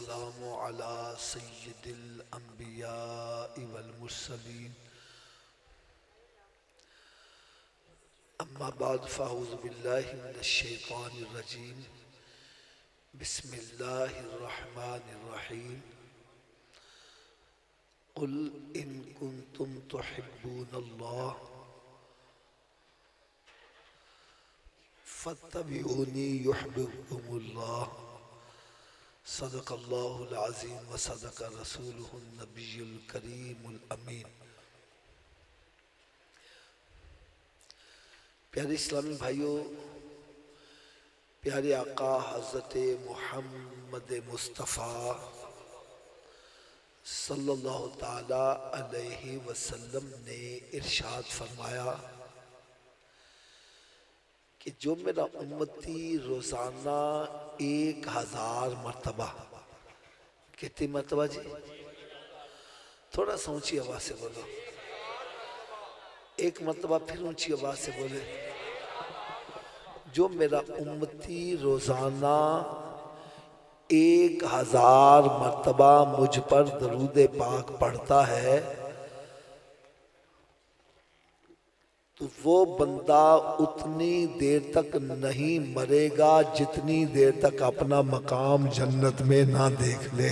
वस्सलामु अला सय्यिदिल अंबिया वल मुरसलीन अम्मा बाद फ़अऊज़ु बिल्लाहि मिनश शैतानिर रजीम बिस्मिल्लाहिर रहमानिर रहीम क़ुल इन कुन्तुम तुहिब्बूनल्लाह फत्तबिऊनी युहब्बुकुमुल्लाह सदक़ल्लाहुल अज़ीम व सदक़ रसूलुहुन नबियुल करीमुल अमीन। प्यारे इस्लामी भाइयों, प्यारे आका हज़रत मुहम्मद मुस्तफ़ा सल्लल्लाहु ताला अलैहि वसल्लम ने इरशाद फरमाया कि जो मेरा उम्मती रोज़ाना 1000 मरतबा, कितनी मरतबा जी? थोड़ा सा ऊंची आवाज़ से बोलो, एक मरतबा फिर ऊंची आवाज़ से बोले। जो मेरा उम्मती रोज़ाना 1000 मरतबा मुझ पर दरूद पाक पढ़ता है तो वो बंदा उतनी देर तक नहीं मरेगा जितनी देर तक अपना मकाम जन्नत में ना देख ले।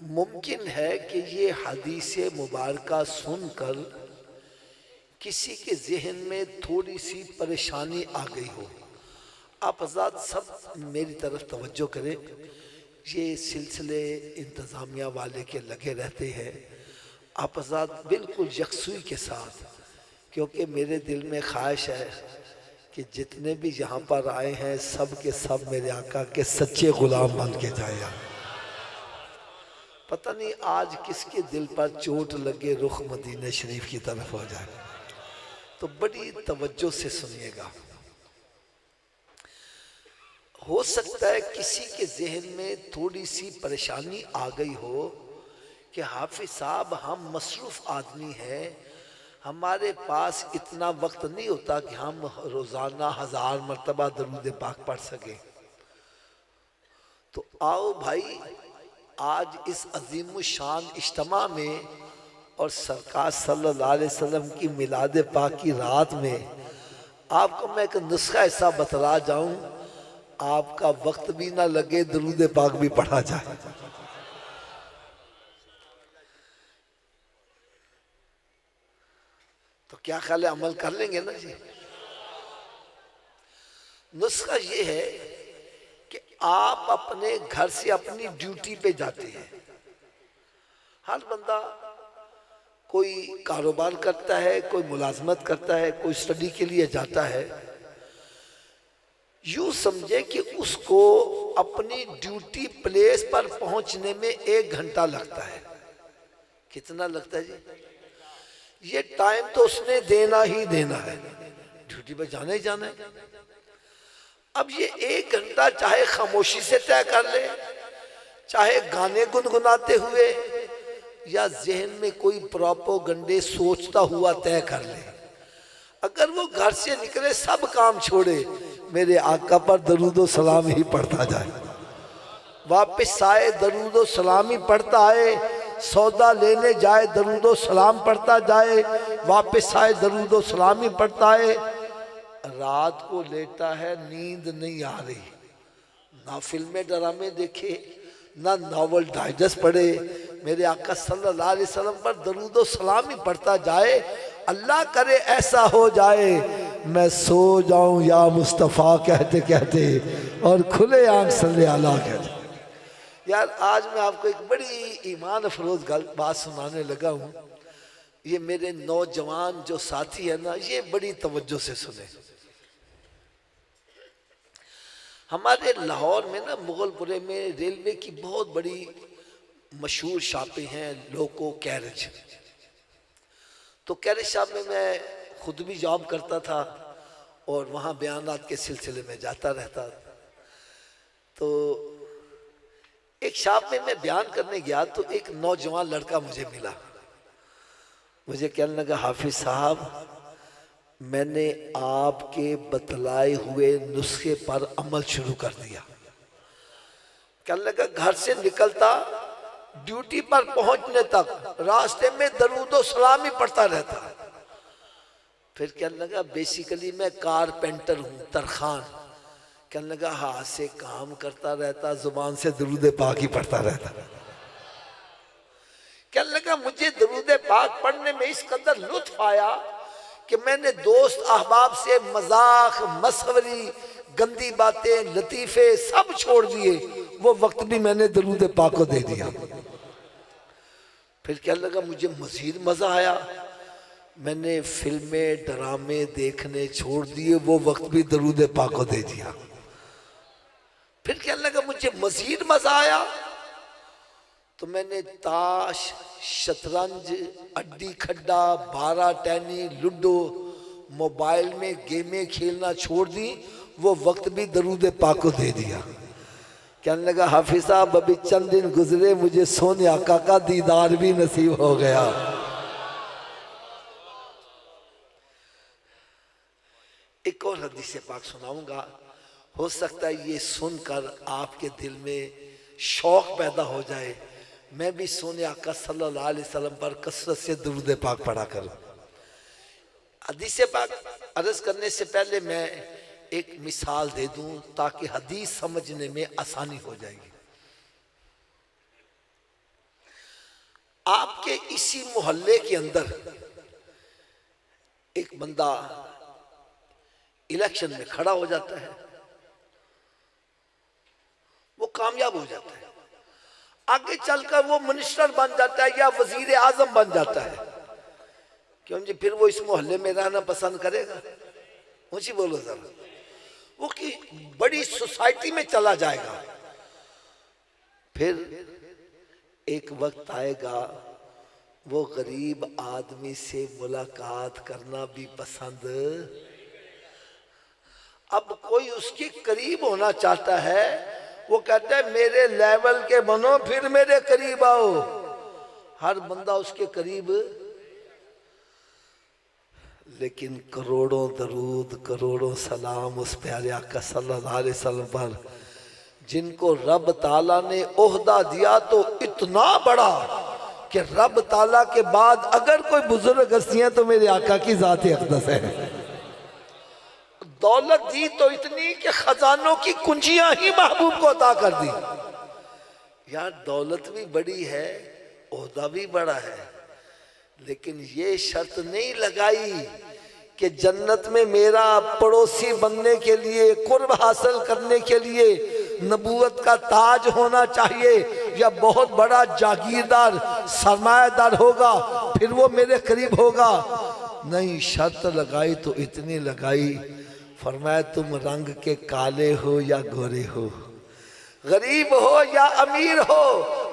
मुमकिन है कि ये हदीस मुबारका सुनकर किसी के जहन में थोड़ी सी परेशानी आ गई हो। आप हज़रात सब मेरी तरफ तवज्जो करें। ये सिलसिले इंतज़ामिया वाले के लगे रहते हैं। आप हज़रात बिल्कुल यकसुई के साथ, क्योंकि मेरे दिल में ख्वाहिश है कि जितने भी यहाँ पर आए हैं सब के सब मेरे आका के सच्चे गुलाम बन के जाए। पता नहीं आज किसके दिल पर चोट लगे रुख मदीने शरीफ की तरफ हो जाए, तो बड़ी तवज्जो से सुनिएगा। हो सकता है किसी के जहन में थोड़ी सी परेशानी आ गई हो कि हाफिज साहब हम मसरूफ आदमी हैं, हमारे पास इतना वक्त नहीं होता कि हम रोज़ाना 1000 मरतबा दरूद पाक पढ़ सकें। तो आओ भाई, आज इस अजीम शान इज्तिमा में और सरकार सल्लल्लाहु अलैहि वसल्लम की मिलाद पाक की रात में आपको मैं एक नुस्खा ऐसा बतला जाऊं, आपका वक्त भी ना लगे, दरूद पाक भी पढ़ा जाए। तो क्या ख्याल है, अमल कर लेंगे ना जी? नुस्खा ये है कि आप अपने घर से अपनी ड्यूटी पे जाते हैं। हर बंदा कोई कारोबार करता है, कोई मुलाजमत करता है, कोई स्टडी के लिए जाता है। यूं समझे कि उसको अपनी ड्यूटी प्लेस पर पहुंचने में 1 घंटा लगता है। कितना लगता है जी? ये टाइम तो उसने देना ही देना है, ड्यूटी पर जाना ही जाना है। अब ये 1 घंटा चाहे खामोशी से तय कर ले, चाहे गाने गुनगुनाते हुए, या जहन में कोई प्रोपोगंडे सोचता हुआ तय कर ले। अगर वो घर से निकले सब काम छोड़े, मेरे आका पर दरूदो सलाम ही पढ़ता जाए, वापस आए दरूदो सलाम ही पढ़ता आए, सौदा लेने जाए दरूदो सलाम पढ़ता जाए, वापस आए दरूदो सलाम ही पढ़ता आए। रात को लेटा है, नींद नहीं आ रही, ना फिल्में ड्रामे देखे, ना नॉवल डाइजेस्ट पढ़े, मेरे आका सल्लल्लाहु अलैहि वसल्लम पर दरूदो सलाम ही पढ़ता जाए। अल्लाह करे ऐसा हो जाए मैं सो जाऊं या मुस्तफ़ा कहते कहते और खुले आंख सल्ले अला कहते। यार आज मैं आपको एक बड़ी ईमान अफरोज बात सुनाने लगा हूँ। ये मेरे नौजवान जो साथी है ना, ये बड़ी तवज्जो से सुने। हमारे लाहौर में ना मुगलपुरे में रेलवे की बहुत बड़ी मशहूर शॉपें हैं, लोको कैरेज। तो कैरेज शॉप में मैं खुद भी जॉब करता था और वहाँ बयानात के सिलसिले में जाता रहता। तो एक शॉप में मैं बयान करने गया तो एक नौजवान लड़का मुझे मिला। मुझे कहने लगा, हाफिज साहब मैंने आपके बतलाए हुए नुस्खे पर अमल शुरू कर दिया। कहने लगा घर से निकलता ड्यूटी पर पहुंचने तक रास्ते में दरूदो सलाम ही पढ़ता रहता। फिर कहने लगा बेसिकली मैं कारपेंटर हूँ, तरखान। कहने लगा हाथ से काम करता रहता, जुबान से दरूद पाक ही पढ़ता रहता। कहने लगा मुझे दरूद पाक पढ़ने में इस कदर लुत्फ आया कि मैंने दोस्त अहबाब से मजाक, मसवरी, गंदी बातें, लतीफे सब छोड़ दिए। वो वक्त भी मैंने दरूद पाक को दे दिया। फिर कहने लगा मुझे मजीद मजा आया, मैंने फिल्में, ड्रामे देखने छोड़ दिए, वो वक्त भी दरूद पाक को दे दिया। फिर कहने लगा मुझे मजीद मजा आया तो मैंने ताश, शतरंज, अड्डी खड्डा, बारा टैनी, लूडो, मोबाइल में गेमें खेलना छोड़ दी, वो वक्त भी दरूद पाक को दे दिया। कहने लगा हाफिज साहब अभी चंद दिन गुजरे, मुझे सोने आका का दीदार भी नसीब हो गया। एक और हदीस पाक सुनाऊंगा, हो सकता है ये सुनकर आपके दिल में शौक पैदा हो जाए, मैं भी सोने आका सल्लल्लाहु अलैहि वसल्लम पर कसरत से दुरूद पाक पढ़ा करूं। हदीस पाक अर्ज करने से पहले मैं एक मिसाल दे दूं ताकि हदीस समझने में आसानी हो जाएगी। आपके इसी मोहल्ले के अंदर एक बंदा इलेक्शन में खड़ा हो जाता है, वो कामयाब हो जाता है, आगे चलकर वो मिनिस्टर बन जाता है या वजीर आजम बन जाता है। क्यों जी? फिर वो इस मोहल्ले में रहना पसंद करेगा? मुझे बोलो जरा। वो कि बड़ी सोसाइटी में चला जाएगा। फिर एक वक्त आएगा वो गरीब आदमी से मुलाकात करना भी पसंद। अब कोई उसके करीब होना चाहता है, वो कहता है मेरे लेवल के बनो फिर मेरे करीब आओ। हर बंदा उसके करीब, लेकिन करोड़ों दरूद, करोड़ों सलाम उस प्यारे आका सल्लल्लाहु अलैहि वसल्लम पर, जिनको रब ताला ने ओहदा दिया तो इतना बड़ा कि रब ताला के बाद अगर कोई बुजुर्ग हस्तियां तो मेरे आका की जात अक़दस है। दौलत दी तो इतनी कि खजानों की कुंजियां ही महबूब को अता कर दी। यार दौलत भी बड़ी है, ओहदा भी बड़ा है, लेकिन ये शर्त नहीं लगाई कि जन्नत में मेरा पड़ोसी बनने के लिए, कुर्ब हासिल करने के लिए नबूवत का ताज होना चाहिए या बहुत बड़ा जागीरदार सरमायादार होगा फिर वो मेरे करीब होगा। नहीं, शर्त लगाई तो इतनी लगाई, फरमाया तुम रंग के काले हो या गोरे हो, गरीब हो या अमीर हो,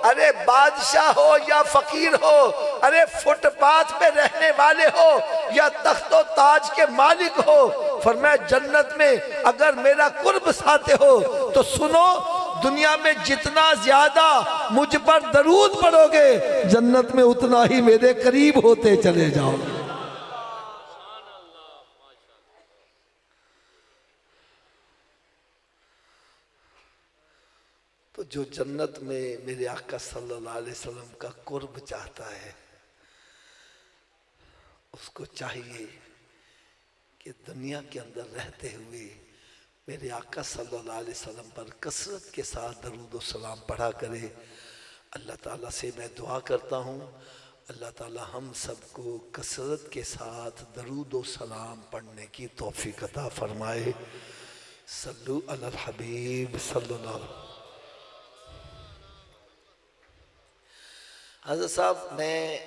अरे बादशाह हो या फकीर हो, अरे फुटपाथ पे रहने वाले हो या तख्तो ताज के मालिक हो, फरमाया जन्नत में अगर मेरा कुर्ब साथे हो तो सुनो, दुनिया में जितना ज्यादा मुझ पर दरूद पढ़ोगे जन्नत में उतना ही मेरे करीब होते चले जाओगे। तो जो जन्नत में मेरे आका सल्लल्लाहु अलैहि वसल्लम का कुर्ब चाहता है, उसको चाहिए कि दुनिया के अंदर रहते हुए मेरे आका सल्लल्लाहु अलैहि वसल्लम पर कसरत के साथ दरूद व सलाम पढ़ा करे। अल्लाह ताला से मैं दुआ करता हूँ, अल्लाह ताला हम सबको कसरत के साथ दरूद व सलाम पढ़ने की तौफीक अता फरमाए। सल्लु अलल हबीब सल्लल्लाहु। हज़रत साहब मैं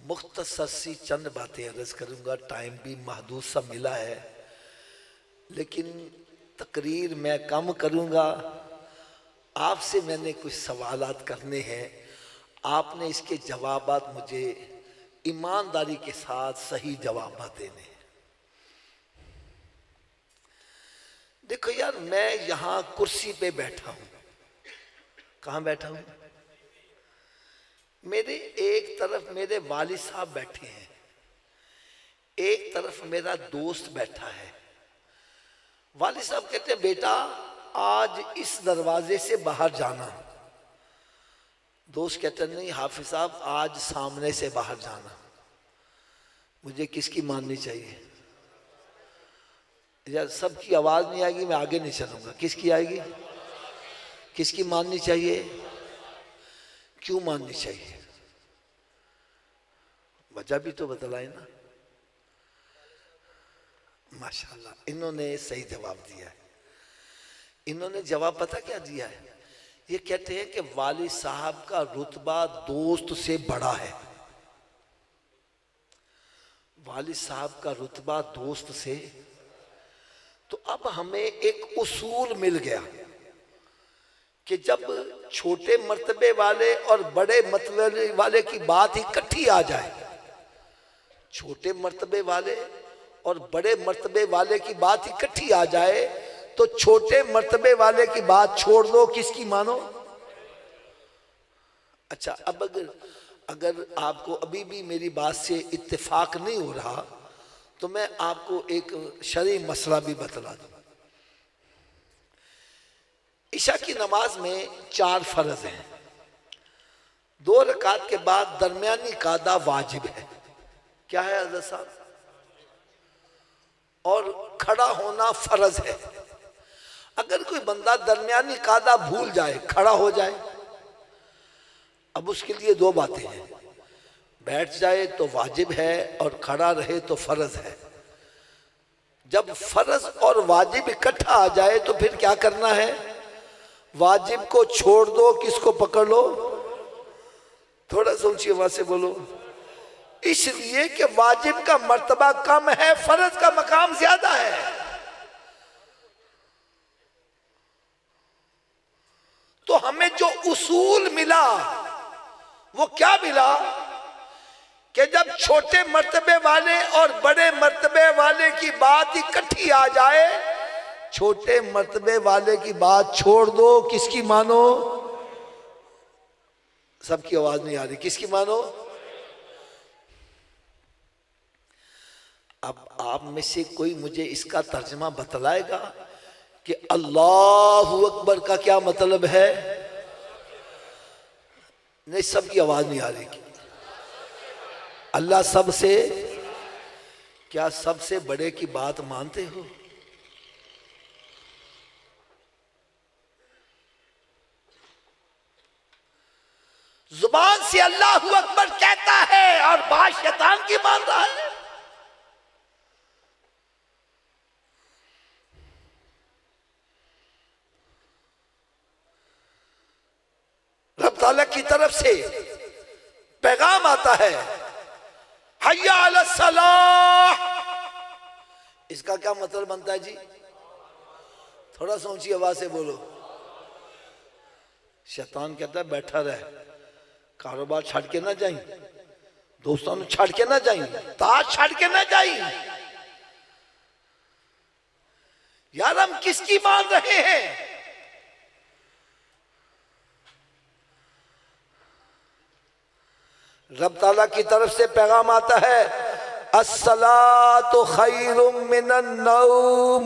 मुख्तसर सी चंद बातें अर्ज़ करूँगा, टाइम भी महदूद सा मिला है, लेकिन तकरीर मैं कम करूँगा। आपसे मैंने कुछ सवालात करने हैं, आपने इसके जवाबात मुझे ईमानदारी के साथ सही जवाब देने हैं। देखो यार, मैं यहाँ कुर्सी पे बैठा हूँ, कहाँ बैठा हूँ? मेरे एक तरफ मेरे वालिद साहब बैठे हैं, एक तरफ मेरा दोस्त बैठा है, वालिद साहब कहते हैं बेटा आज इस दरवाजे से बाहर जाना। दोस्त कहते हैं नहीं हाफिज साहब आज सामने से बाहर जाना। मुझे किसकी माननी चाहिए? यार सबकी आवाज नहीं आएगी, मैं आगे नहीं चलूंगा। किसकी आएगी? किसकी माननी चाहिए? क्यों माननी चाहिए? वजह भी तो बतलाए ना। माशाल्लाह इन्होंने सही जवाब दिया है। इन्होंने जवाब पता क्या दिया है? ये कहते हैं कि वालिद साहब का रुतबा दोस्त से बड़ा है। वालिद साहब का रुतबा दोस्त से, तो अब हमें एक उसूल मिल गया कि जब छोटे मर्तबे वाले और बड़े मर्तबे वाले की बात इकट्ठी आ जाए, छोटे मर्तबे वाले और बड़े मर्तबे वाले की बात इकट्ठी आ जाए तो छोटे मर्तबे वाले की बात छोड़ दो, किसकी मानो? अच्छा अब अगर आपको अभी भी मेरी बात से इत्तेफाक नहीं हो रहा तो मैं आपको एक शरई मसला भी बतला दूं। इशा की नमाज में 4 फर्ज हैं। 2 रकात के बाद दरमियानी कादा वाजिब है। क्या है हज़रत साहब? और खड़ा होना फर्ज है। अगर कोई बंदा दरमियानी कादा भूल जाए, खड़ा हो जाए, अब उसके लिए 2 बातें हैं। बैठ जाए तो वाजिब है और खड़ा रहे तो फर्ज है। जब फर्ज और वाजिब इकट्ठा आ जाए तो फिर क्या करना है? वाजिब को छोड़ दो, किसको पकड़ लो? थोड़ा सा ऊंची आवाज से बोलो। इसलिए कि वाजिब का मर्तबा कम है, फर्ज का मकाम ज्यादा है। तो हमें जो उसूल मिला वो क्या मिला कि जब छोटे मर्तबे वाले और बड़े मर्तबे वाले की बात इकट्ठी आ जाए, छोटे मर्तबे वाले की बात छोड़ दो, किसकी मानो? सबकी आवाज नहीं आ रही, किसकी मानो? अब आप में से कोई मुझे इसका तर्जमा बतलाएगा कि अल्लाहु अकबर का क्या मतलब है? नहीं, सबकी आवाज नहीं आ रही। अल्लाह सबसे, क्या सबसे बड़े की बात मानते हो? जुबान से अल्लाहु अकबर कहता है और बात शैतान की मान रहा है। रब ताला की तरफ से पैगाम आता है, हय्या अला सलाह। इसका क्या मतलब बनता है जी? थोड़ा सा ऊंची आवाज से बोलो। शैतान कहता है बैठा रहे, कारोबार छाड़ के ना जाई, दोस्तों छाड़ के ना जाई, ताज छाड़ के ना जाई। यार हम किसकी मान रहे हैं? रब ताला की तरफ से पैगाम आता है, अस्सलातु खैरुम मिनन नौम।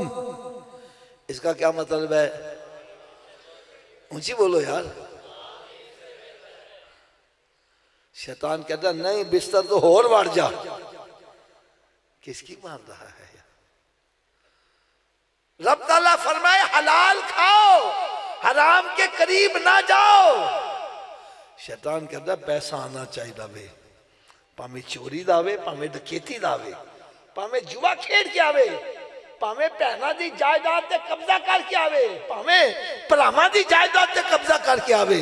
इसका क्या मतलब है? ऊंची बोलो यार। शैतान कहता नहीं, बिस्तर तो और बढ़ जा। किसकी मान रहा है? रब ताला फरमाए हलाल खाओ, हराम के करीब ना जाओ। शैतान कहता पैसा आना चाहिए दावे, पावे चोरी दावे, पावे डकैती दावे, पावे जुआ खेल के आवे, पावे भैना दी जायदाद ते कब्जा करके आवे, पावे भरावां दी जायदाद ते कब्जा करके आवे।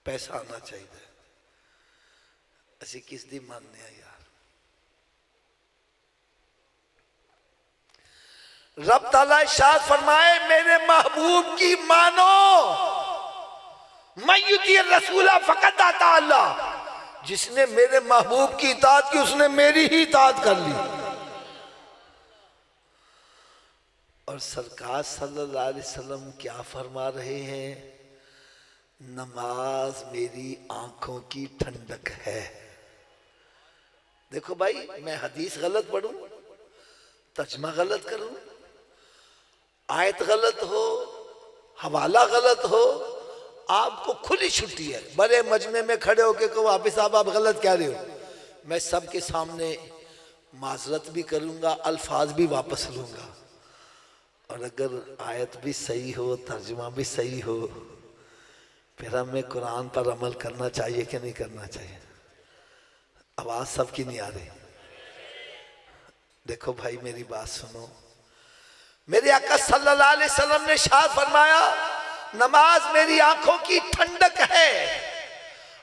पैसा आना चाहिए। असी किस दी मानने यार? रब ताला इरशाद फरमाए मेरे महबूब की मानो, मय्युती रसूला फकत आता अल्लाह। जिसने मेरे महबूब की इताअत की उसने मेरी ही इताअत कर ली। और सरकार सल्लल्लाहु अलैहि वसल्लम क्या फरमा रहे हैं? नमाज मेरी आंखों की ठंडक है। देखो भाई, मैं हदीस गलत पढ़ूं, तर्जमा गलत करूं, आयत गलत हो, हवाला गलत हो, आपको खुली छुट्टी है। बड़े मजमे में खड़े होके कहो हाफिज साहब आप गलत कह रहे हो, मैं सबके सामने माजरत भी करूंगा, अल्फाज भी वापस लूंगा। और अगर आयत भी सही हो, तर्जुमा भी सही हो, फिर हमें कुरान पर अमल करना चाहिए कि नहीं करना चाहिए? आवाज सबकी नहीं आ रही। देखो भाई मेरी बात सुनो, मेरे आका सल्लल्लाहु अलैहि वसल्लम ने शाद फरमाया नमाज मेरी आंखों की ठंडक है।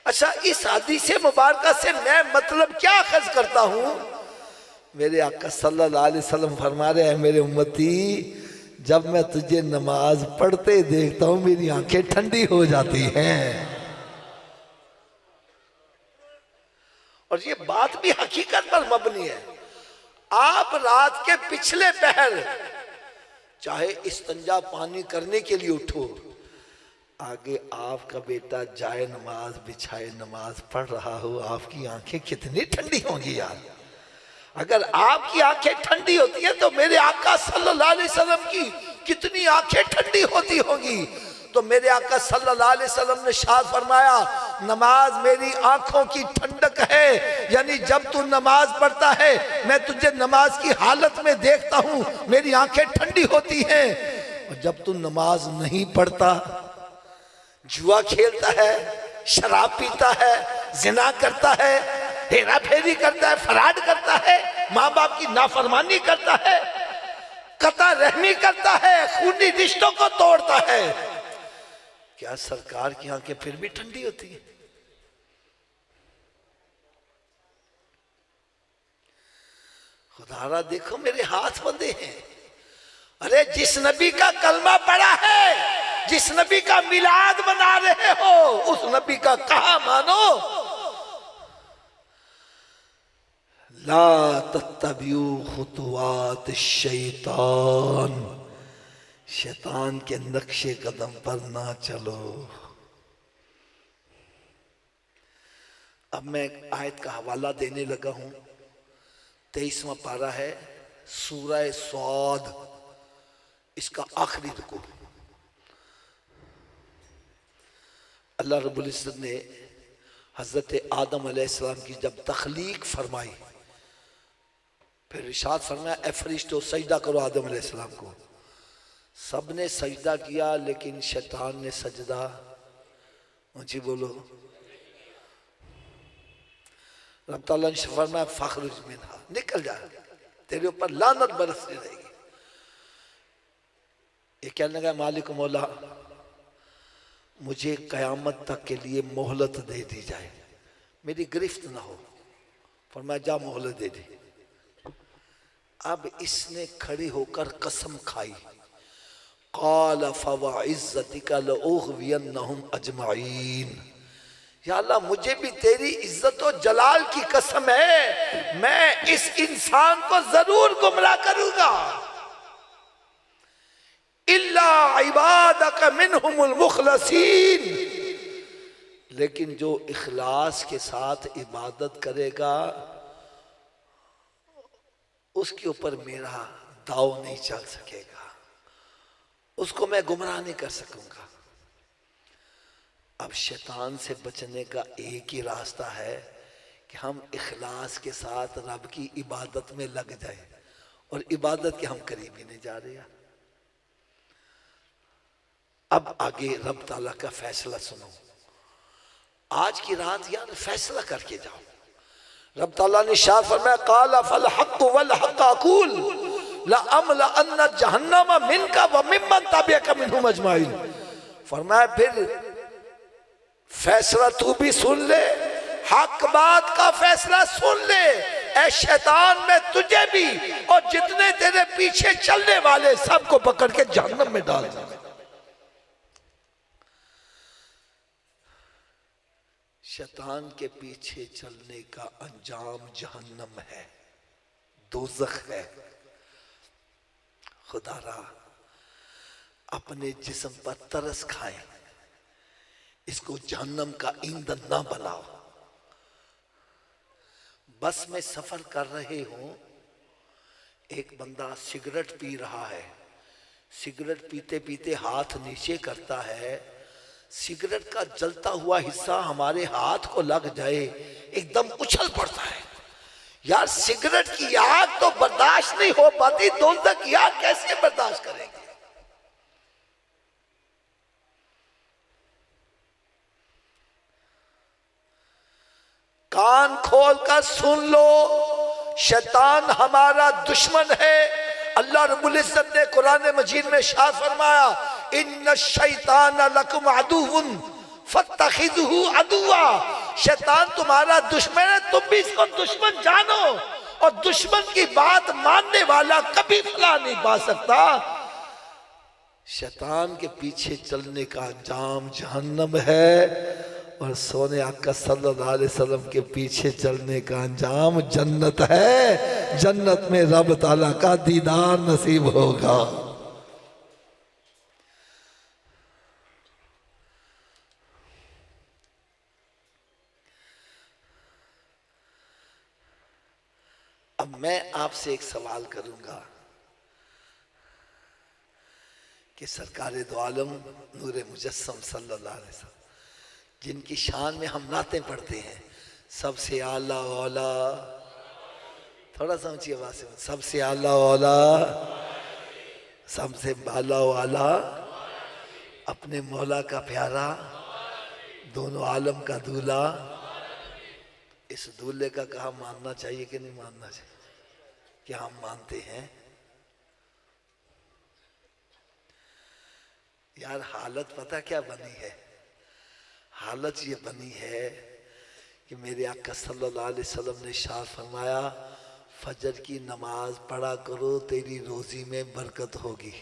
अच्छा, इस हदीस मुबारक से मैं मतलब क्या अखज़ करता हूं? मेरे आका सल्लल्लाहु अलैहि वसल्लम फरमा रहे हैं, मेरे उम्मती, जब मैं तुझे नमाज पढ़ते देखता हूं मेरी आंखें ठंडी हो जाती हैं। और ये बात भी हकीकत पर मबनी है। आप रात के पिछले पहर चाहे इस्तंजा पानी करने के लिए उठो, आगे आपका बेटा जाए नमाज बिछाए नमाज पढ़ रहा हो, आपकी आंखें कितनी ठंडी होंगी यार। अगर आपकी आंखें ठंडी होती हैं तो मेरे आका सल्लल्लाहु अलैहि वसल्लम की कितनी आंखें ठंडी होती होंगी। तो मेरे आका सल्लल्लाहु अलैहि वसल्लम ने शाद फरमाया नमाज मेरी आंखों की ठंडक है, यानी जब तू नमाज पढ़ता है मैं तुझे नमाज की हालत में देखता हूं, मेरी आंखें ठंडी होती हैं। और जब तू नमाज नहीं पढ़ता, जुआ खेलता है, शराब पीता है, जिना करता है, हेरा फेरी करता है, फराड करता है, माँ बाप की नाफरमानी करता है, कता रहमी करता है, खूनी रिश्तों को तोड़ता है, क्या सरकार की आंखें फिर भी ठंडी होती है? खुदारा देखो मेरे हाथ बंधे हैं। अरे जिस नबी का कलमा पड़ा है, जिस नबी का मिलाद बना रहे हो, उस नबी का कहा मानो। ला तत्तबियू खुतुवात शैतान, शैतान के नक्शे कदम पर ना चलो। अब मैं आयत का हवाला देने लगा हूं। 23वां पारा है सूरह सौद, इसका आखिरी रुकू। अल्लाह रब्बुल इज्जत ने हजरत आदम अलैहिस्सलाम की जब तख्लीक फरमाई, फिर इरशाद फरमाया ए फरिश्तों सजदा करो आदम अलैहिस्सलाम को। सबने सजदा किया, लेकिन शैतान ने सजदा, ऊंची बोलो, रब तआला ने फरमाया फखरुज मिनहा, निकल जा, तेरे ऊपर लानत बरसती रहेगी। ये कहने लगा मालिक मौला मुझे कयामत तक के लिए मोहलत दे दी जाए, मेरी गिरफ्त ना हो। फरमाया जा मोहलत दे दी। अब इसने खड़ी होकर कसम खाई, क़ाल फ़वइज़्ज़तिका लअग़वियन्नहुम अजमईन, या अल्लाह मुझे भी तेरी इज्जत और जलाल की कसम है, मैं इस इंसान को जरूर गुमराह करूंगा। इल्ला इबादक मिनहुमुल मुखलसीन, लेकिन जो इखलास के साथ इबादत करेगा उसके ऊपर मेरा दाव नहीं चल सकेगा, उसको मैं गुमराह नहीं कर सकूंगा। अब शैतान से बचने का एक ही रास्ता है कि हम इखलास के साथ रब की इबादत में लग जाए, और इबादत के हम करीब ही नहीं जा रहे हैं। अब आगे रब ताला का फैसला सुनो। आज की रात यार फैसला करके जाओ। रब ताला ने शाह फरमाया काला फल हक वल हक अकूल ला अमला अन्ना जहन्नम मिनका व मिम्मन तबिअका मिनहुम अजमाइन। फरमाया फिर फैसला तू भी सुन ले, हक बात का फैसला सुन ले, ऐ शैतान मैं तुझे भी और जितने तेरे पीछे चलने वाले सबको पकड़ के जहन्नम में डाल दूंगा। शैतान के पीछे चलने का अंजाम जहन्नम है, दोज़ख है। खुदारा अपने जिस्म पर तरस खाए इसको जहन्नम का ईंधन ना बनाओ। बस में सफर कर रहे हो, एक बंदा सिगरेट पी रहा है, सिगरेट पीते पीते हाथ नीचे करता है, सिगरेट का जलता हुआ हिस्सा हमारे हाथ को लग जाए, एकदम उछल पड़ता है। यार सिगरेट की आग तो बर्दाश्त नहीं हो पाती, दोज़ख की आग कैसे बर्दाश्त करेंगे? कान खोल कर सुन लो, शैतान हमारा दुश्मन है। अल्लाह रब्बुल इज्जत ने कुरान मजीद में शाह फरमाया, इन्न शैतान लकुम अदुव्वुन फत्तखिज़ुहु अदुव्वा। शैतान तुम्हारा दुश्मन है, तुम भी इसको दुश्मन जानो। और दुश्मन की बात मानने वाला कभी फलाह नहीं पा सकता। शैतान के पीछे चलने का अंजाम जहन्नम है, और सोने आका सल्लल्लाहु अलैहि वसल्लम के पीछे चलने का अंजाम जन्नत है। जन्नत में रब ताला का दीदार नसीब होगा। अब मैं आपसे एक सवाल करूंगा कि सरकारे दो आलम नूरे मुजस्सम सल्लल्लाहु अलैहि वसल्लम, जिनकी शान में हम नाते पढ़ते हैं, सबसे आला औला, थोड़ा सा ऊंची आवाज से, सबसे आला औला, सबसे बाला वाला, अपने मौला का प्यारा, दोनों आलम का दूल्हा। इस दूल्हे का कहा मानना चाहिए कि नहीं मानना चाहिए? क्या हम मानते हैं? यार हालत पता क्या बनी है? हालत ये बनी है कि मेरे आका सल्लल्लाहु अलैहि वसल्लम ने शाह फरमाया, फजर की नमाज पढ़ा करो, तेरी रोजी में बरकत होगी।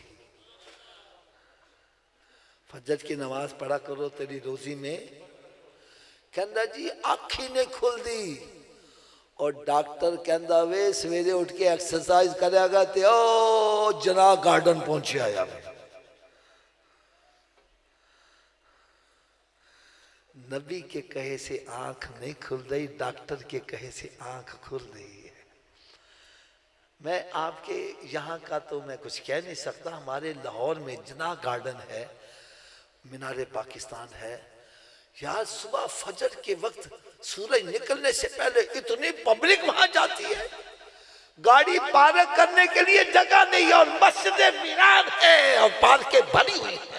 फजर की नमाज पढ़ा करो, तेरी रोजी में। कहता जी आखी ने खुल दी, और डॉक्टर कहता वे सवेरे उठ के एक्सरसाइज करेगा ते ओ जना गार्डन पहुंचे आया। नबी के कहे से आंख नहीं खुल रही, डॉक्टर के कहे से आंख खुल रही है। मैं आपके यहाँ का तो मैं कुछ कह नहीं सकता। हमारे लाहौर में जना गार्डन है, मीनारे पाकिस्तान है। यार सुबह फजर के वक्त सूरज निकलने से पहले इतनी पब्लिक वहां जाती है, गाड़ी पार्क करने के लिए जगह नहीं है, और मस्जिद मीनार है और पार्कें भरी हुई है।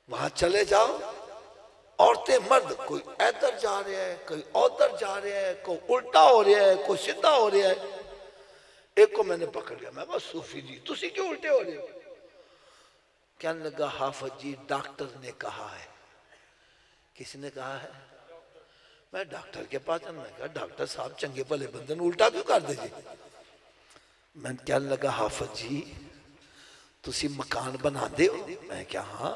वहां चले जाओ, औरतें मर्द, कोई इधर जा रहे हैं, कोई उधर जा रहे हैं, कोई उल्टा हो रहा है, कोई सीधा हो रहा है। एक को मैंने पकड़ लिया, मैं बस सूफी जी तुसी क्यों उल्टे हो रहे हो? कहने लगा हाफिज जी डॉक्टर ने कहा है। किसने कहा है? मैं डॉक्टर के पास, मैं कहा डॉक्टर साहब चंगे भले बंदे ने उल्टा क्यों कर दे जी? मैं कहने लगा हाफिज जी तुसी मकान बना दे हो? मैं क्या हाँ।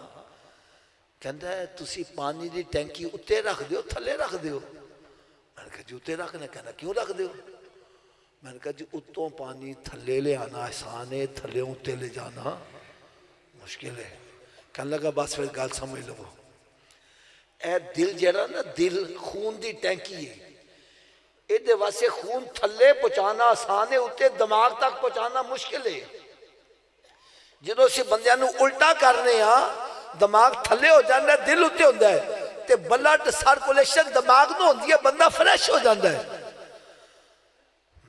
कहता है तुसी पानी की टैंकी उत्ते रख दो थले रख दो? मैंने कहा जी उत्ते रखना। कहना क्यों रख दो? मैंने कहा जी उत्तों पानी थले ले आना आसान है, थले उत्ते ले जाना मुश्किल है। कहने लगा बस फिर गल समझ लो, ए दिल जरा ना, दिल खून की टैंकी है, ये वास्ते खून थले पहुंचाना आसान है, उत्ते दिमाग तक पहुंचाना मुश्किल है। जो असीं बंदियां नूं उल्टा करने दिमाग थले हो जाता है, दिल उत्ते होंदा है, ते ब्लड सर्कुलेशन दिमाग नूं होंदी है, बंदा फ्रेश हो जाता है।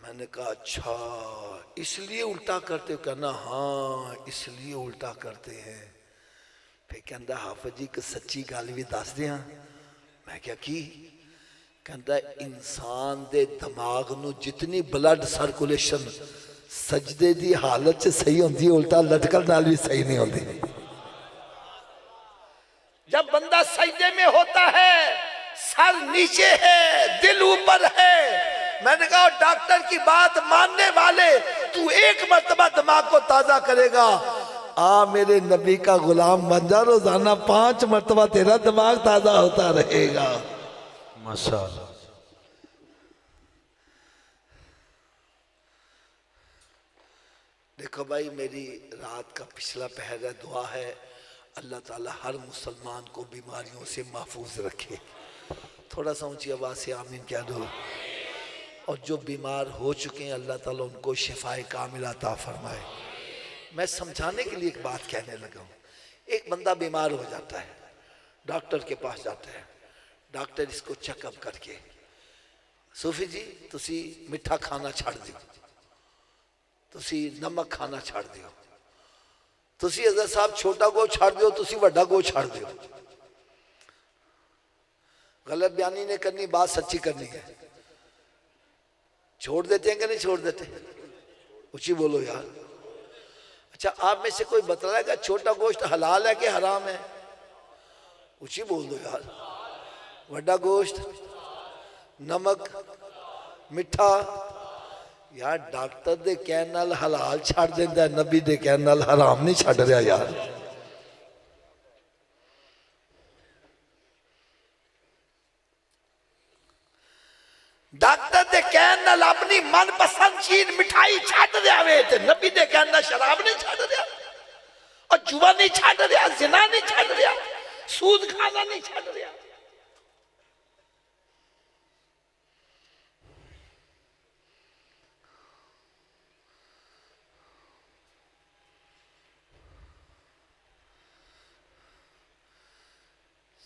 मैंने कहा अच्छा इसलिए उल्टा करते हो? कहना हाँ इसलिए उल्टा करते हैं। फिर कहता हाफिज जी एक सच्ची गल भी दस दियां। मैं क्या की? कहता इंसान दे दिमाग नूं जितनी ब्लड सर्कुलेशन सजदे दी हालत च सही होंदी, उल्टा लटकन नाल भी सही नहीं होती। जब बंदा सजदे में होता है, सर नीचे है, दिल ऊपर है। मैंने कहा डॉक्टर की बात मानने वाले, तू एक मर्तबा दिमाग को ताजा करेगा, मेरे नबी का गुलाम बन जा, रोजाना 5 मर्तबा तेरा दिमाग ताजा होता रहेगा। माशाअल्लाह। देखो भाई, मेरी रात का पिछला पहर है, दुआ है अल्लाह ताला हर मुसलमान को बीमारियों से महफूज रखे। थोड़ा सा ऊंची आवाज़ से आमीन कह दो। और जो बीमार हो चुके हैं अल्लाह ताला उनको शिफाए कामिला अता फरमाए। मैं समझाने के लिए एक बात कहने लगा हूँ। एक बंदा बीमार हो जाता है, डॉक्टर के पास जाता है, डॉक्टर इसको चेकअप करके, सूफी जी तुसी मिठा खाना छड़ दियो, तुसी नमक खाना छड़ दियो, तुसी हज़रत साहब छोटा गो छड़ दियो, तुसी वड्डा गो छड़ दियो। गलत बयानी नहीं करनी, बात सच्ची करनी है। छोड़ देते हैं कि नहीं छोड़ देते? ऊंची बोलो यार। अच्छा, आप में से कोई बतलाएगा छोटा गोश्त हलाल है कि हराम है? ऊंची बोल दो यार। वड्डा गोश्त, नमक, मिठा, यार डॉक्टर दे कहने नाल हलाल छड़ देंदा, नबी दे कहने नाल हराम नहीं छड़ रहा यार। डॉक्टर दे कहने नाल अपनी मनपसंद चीज मिठाई छड़ दिया वे, ते नबी दे कहने नाल शराब नहीं छड़ रहा, और जुआ नहीं छड़ रहा, जिना नहीं छड़ रहा, सूद खाना नहीं छड़ रहा।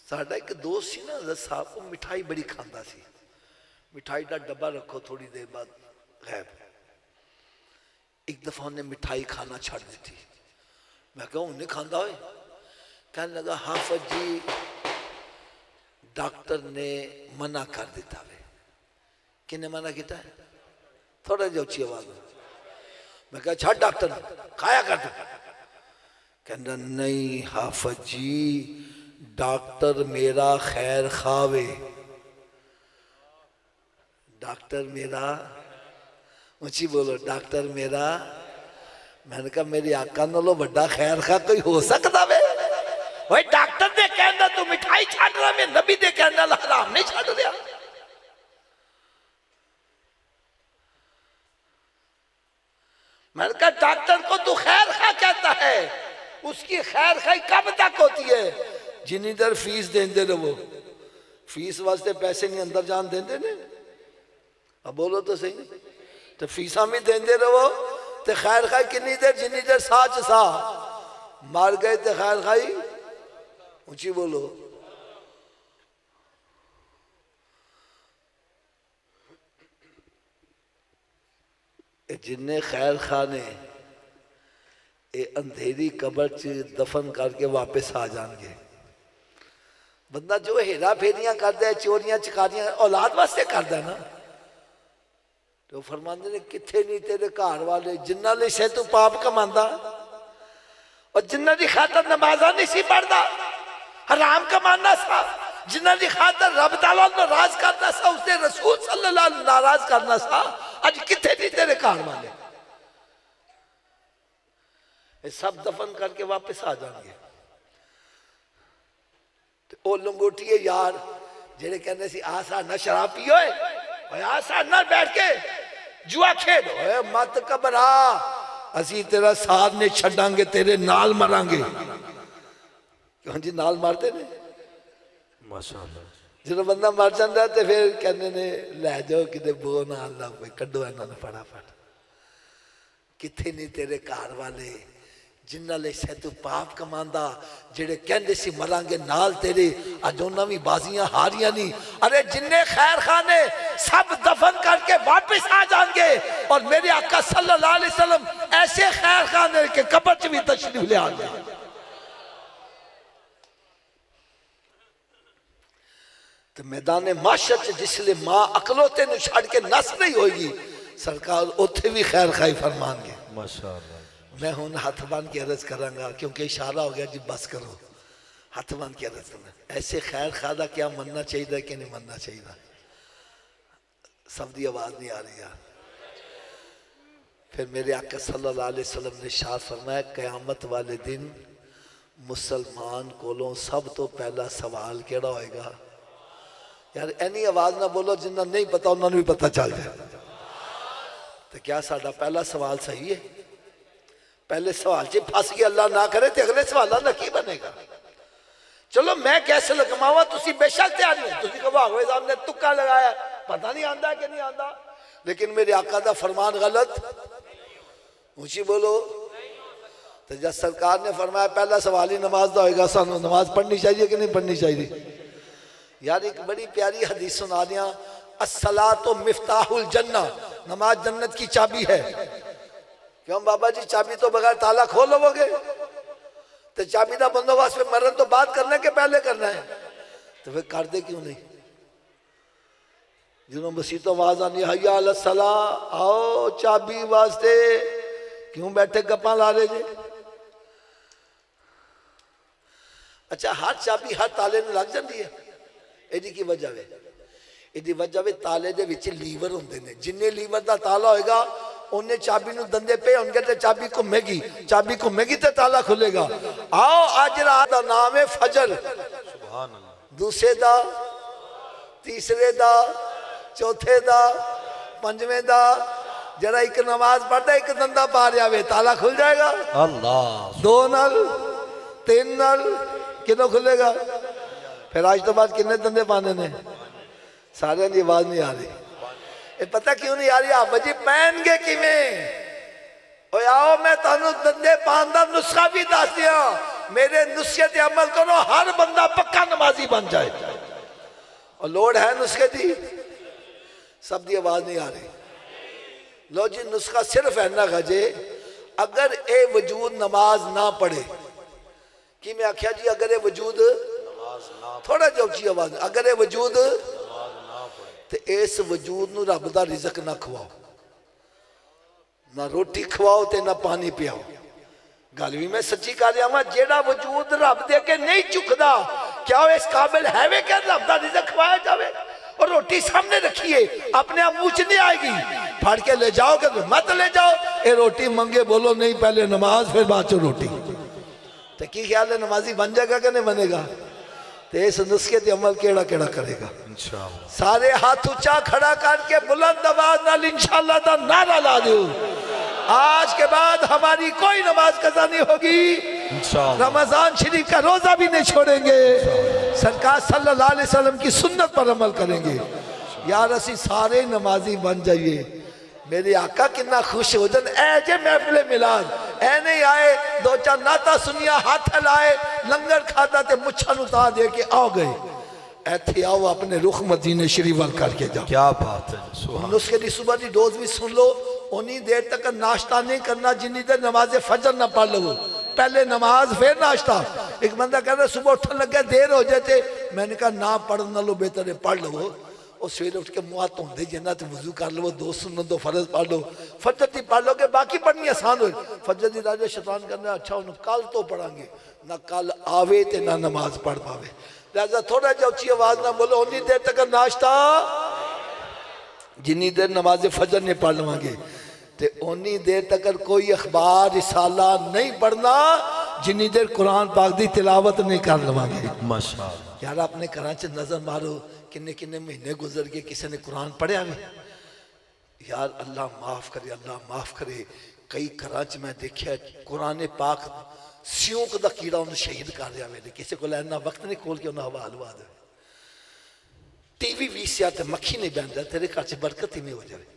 साडा एक दोस्त सी ना हज़रत साहब, वो मिठाई बड़ी खाता सी। मिठाई का डब्बा रखो, थोड़ी देर बाद गायब। एक दफा उन्हें मिठाई खाना छड़ दी थी। मैं कहूँ उन्हें खांदा होए? कहने लगा हाफिज जी डॉक्टर ने मना कर दिता वे। किन्ने मना किया है? थोड़ा जी उच्ची आवाज में। मैं कहा छड़ डॉक्टर ने खाया कर तू। कहना नहीं हाफिज जी, डॉक्टर मेरा खैर खावे, डॉक्टर मेरा, ऊंची बोलो, डॉक्टर मेरा। मैंने कहा मेरी आका नालो बड़ा खैर खा कोई हो सकता वे? भाई डॉक्टर ने कहना तू मिठाई छाड़ रहा, मैं नबी ने कहना हराम नहीं छाड़ रहा। मैंने कहा डॉक्टर को तू खैर खा कहता है, उसकी खैर खाई कब तक होती है? जिन्नी देर फीस देंदे रहो। फीस वास्ते पैसे नहीं अंदर जान देंदे ने? अब बोलो तो सही। तो फीसा भी देंदे रहो, तो खैर खाई कितनी देर? जिन्नी देर साच सा मार गए तो खैर खाई। ऊंची बोलो। जिन्ने खैर खाने ये अंधेरी कब्र च दफन करके वापस आ जाएंगे। बंदा जो हेरा फेरियां करता है, चोरियां चकारियां औलाद वास्ते करता ना, तो फरमाते ने किथे नहीं तेरे घर वाले जिन्ना ले से तू पाप कमांदा, और जिन्ना की खातर नमाजा नहीं सी पढ़ता, हराम कमाना सा, जिन्ना की खातर रब ताला नाराज करना सा, उसने रसूल सल्लल्लाहु अलैहि वसल्लम नाराज करना सा, आज किथे नहीं तेरे घर वाले। ये सब दफन करके वापस आ जाएंगे। ओ लंगोटिए यार जेड़े कहने सी आ साडा शराब पियो, आ साडे नाल बैठ के जुआ खेड, मत घबरा, असी तेरा साथ नहीं छड़ांगे, तेरे नाल मरांगे। क्यों जी नाल मारते ने माशाअल्लाह। जो बंदा मर जाता है तो फिर कहने ने लै जाओ कि बो नाल ला कोई कड्डो इन्होंने फटाफट। किथे नहीं तेरे घर वाले जिन्ना ले से तू पाप कमांदा, जेड़े कहंदे सी मरांगे नाल तेरे, अज उन्हां भी बाजियां हारियां नहीं। अरे जिन्ने खैर खाने सब दफन करके वापस आ जाएंगे, और मेरे आका सल्लल्लाहु अलैहि वसल्लम ऐसे खैर खाने के कब्र च भी तशरीफ ले आए। तो मैदान माशर च जिसले मां अकलौते नूं छड़ के नस नहीं होगी, सरकार उत्थे भी खैर खाई फरमानगे। माशाअल्लाह। मैं हूँ हाथ बन के अर्ज करांगा, क्योंकि इशारा हो गया जी बस करो, हाथ बन के अर्ज करना। ऐसे खैर खादा क्या मनना चाहिए कि नहीं मनना चाहिए? सब दी आवाज नहीं आ रही यार। फिर मेरे आका सल्लल्लाहु अलैहि वसल्लम ने शाह फरमाया, क़यामत वाले दिन मुसलमान कोलों सब तो पहला सवाल केड़ा होएगा? यार एनी आवाज ना बोलो, जिन्ना नहीं पता उन्होंने भी पता चल जाए। तो क्या साडा पहला सवाल सही है? पहले सवाल च फस गया, अल्लाह ना करे तो अगले सवाल का की बनेगा। चलो मैं कैसे लगवावा, तुसी बेशक तैयार हो, तुसी कहो भागवे साहब ने तुक्का लगाया, पता नहीं आता कि नहीं आता, लेकिन मेरे आका दा फरमान गलत, ऊंची बोलो। तो जब सरकार ने फरमाया पहला सवाल ही नमाज का होगा, सानू नमाज पढ़नी चाहिए कि नहीं पढ़नी चाहिए। यार एक बड़ी प्यारी हदीस सुना दिया, अस्सलातु मिफ्ताहुल जन्ना, नमाज जन्नत की चाबी है। क्यों बाबा जी, चाबी तो बगैर ताला खोल लोगे, तो चाबी का बंदोबस्त में मरण तो बात करने के पहले करना है, तो फिर कर दे क्यों नहीं। जिन्हों मसीह तो आवाज आनी हय्या अला सला, आओ चाबी वास्ते, क्यों बैठे गप्पा ला रहे जी। अच्छा हर चाबी हर ताले में लग जाती है, ਇਹਦੀ की वजह है, ਇਹਦੀ वजह है ताले दे विच लीवर होंदे ने, जिन्ने लीवर का ताला होएगा उन्हें चाबी नूं दंदे पे होंगे तो चाबी घूमेगी, चाबी घूमेगी तो ताला खुलेगा। आओ अज रात का नाम है फजर, सुभान अल्लाह, दूसरे दा, तीसरे दा, चौथे दा, पंजवें दा, जरा एक नमाज पढ़ता एक दंदा पा रहा वे ताला खुल जाएगा। अल्लाह, दो नल, तीन नल, कितों खुलेगा। फिर आज तो बाद कितने दंदे पाने ने, सारे की आवाज नहीं आ रही। ये पता क्यों नहीं आ रही, आप जी पहन गए किवें। आओ मैं तुहानू दंदे पान का नुस्खा भी दस दिया, मेरे नुस्खे ते अमल करो, हर बंदा पक्का नमाजी बन जाए। और लोड़ है नुस्खे की, सब की आवाज नहीं आ रही। लो जी नुस्खा सिर्फ इन्ना गजे, अगर ए वजूद नमाज ना पढ़े, कि मैं आख्या जी अगर ये वजूद थोड़ा जी उची आवाज, अगर ये वजूद तो इस वजूद नूं रब दा रिज़्क ना खवाओ, ना रोटी खवाओ ते ना पानी पियाओ। गल भी मैं सच्ची कर रहा वा, जेड़ा वजूद रब दे के नहीं चुकदा, क्या वो इस काबिल है वे क्या रब दा रिज़्क खवाया जावे। और रोटी सामने रखिए, अपने आप मुँह च नहीं आएगी, फाड़ के ले जाओगे तो मत ले जाओ। ये रोटी मंगे बोलो नहीं, पहले नमाज फिर बाद चो रोटी। तो की ख्याल है नमाजी बन जाएगा कि नहीं बनेगा। तो इस नुस्खे ते अमल केड़ा केड़ा करेगा इंशाअल्लाह। सारे हाथ ऊंचा खड़ा करके बुलंद आवाज नाल इंशाअल्लाह दा नारा ला दो। आज के बाद हमारी कोई नमाज कज़ा नहीं होगी, रमजान शरीफ का रोजा भी नहीं छोड़ेंगे, सरकार सल्लल्लाहु अलैहि वसल्लम की सुन्नत पर अमल करेंगे। यार असी सारे नमाजी बन जाइए। मेरे आका कितना खुश हो जान, ऐ जे महफिल मिलाद, ऐ नहीं आए दो चार नाता सुनिया, हाथ लाए, लंगर खाता ते मुच्छा उतार दे के आ गए। ऐथे आओ अपने रुख मदीने शरीफ वाल करके जाओ। क्या बात है। नुस्खे की सुबह की डोज भी सुन लो, उन्नी देर तक नाश्ता नहीं करना जिन्नी देर नमाज फजर ना पढ़ लो। पहले नमाज फिर नाश्ता। एक बंदा कहता सुबह उठन लगे देर हो जाते, मैंने कहा ना पढ़ना लो बेहतर है पढ़ लो। और सवेरे उठ के मुँह धोते जिन्ना तो वजू कर लो, दो सुन्नत दो फर्ज पढ़ लो, फजर की पढ़ लोगे बाकी पढ़नी आसान हो। फजर की राजा शैतान करना अच्छा उन्हें कल तो पढ़ांगे, ना कल आवे तो ना नमाज पढ़ पावे। लिहाजा थोड़ा जा उच्ची आवाज ना बोलो, उन्नी देर तक नाश्ता जिन्नी देर नमाज फजर नहीं पढ़ लवेंगे, तो उन्नी देर तक कोई अखबार रिसाला नहीं पढ़ना जिन्नी देर कुरान पाक की तिलावत नहीं कर लवेंगे। माशाअल्लाह। यार अपने घर च नजर मारो, किन्ने किन्ने महीने गुजर गए किसी ने कुरान पढ़िया भी। यार अल्लाह माफ करे, अल्लाह माफ करे। कई घर च मैं देखा कुरान पाक सियूक का कीड़ा उन्हें शहीद कर दिया। मेरे किसी को इन्ना वक्त नहीं खोल के उन्हें हवा लवा दे। टीवी वीसिया तो मक्खी नहीं बहता, तेरे घर से बरकत ही नहीं हो जाए।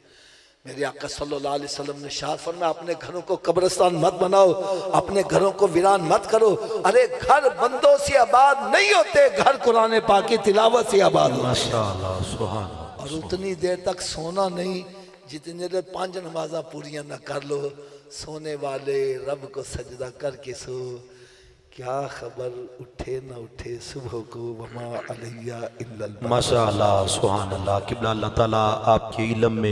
मेरे आका सल्लल्लाहु अलैहि वसल्लम ने शाह फरमाया अपने घरों को कब्रिस्तान मत बनाओ, अपने घरों को वीरान मत करो। अरे घर बंदों से आबाद नहीं होते, घर कुरान पाक की तिलावत से आबाद होते। माशाअल्लाह सुभान अल्लाह। और उतनी देर तक सोना नहीं जितनी देर 5 नमाजा पूरियां ना कर लो। सोने वाले रब को सजदा करके सो, क्या खबर उठे ना उठे सुबह को वमा अलैया इल्लल। माशाअल्लाह सुभान अल्लाह। किबला अल्लाह ताला आपके इल्म में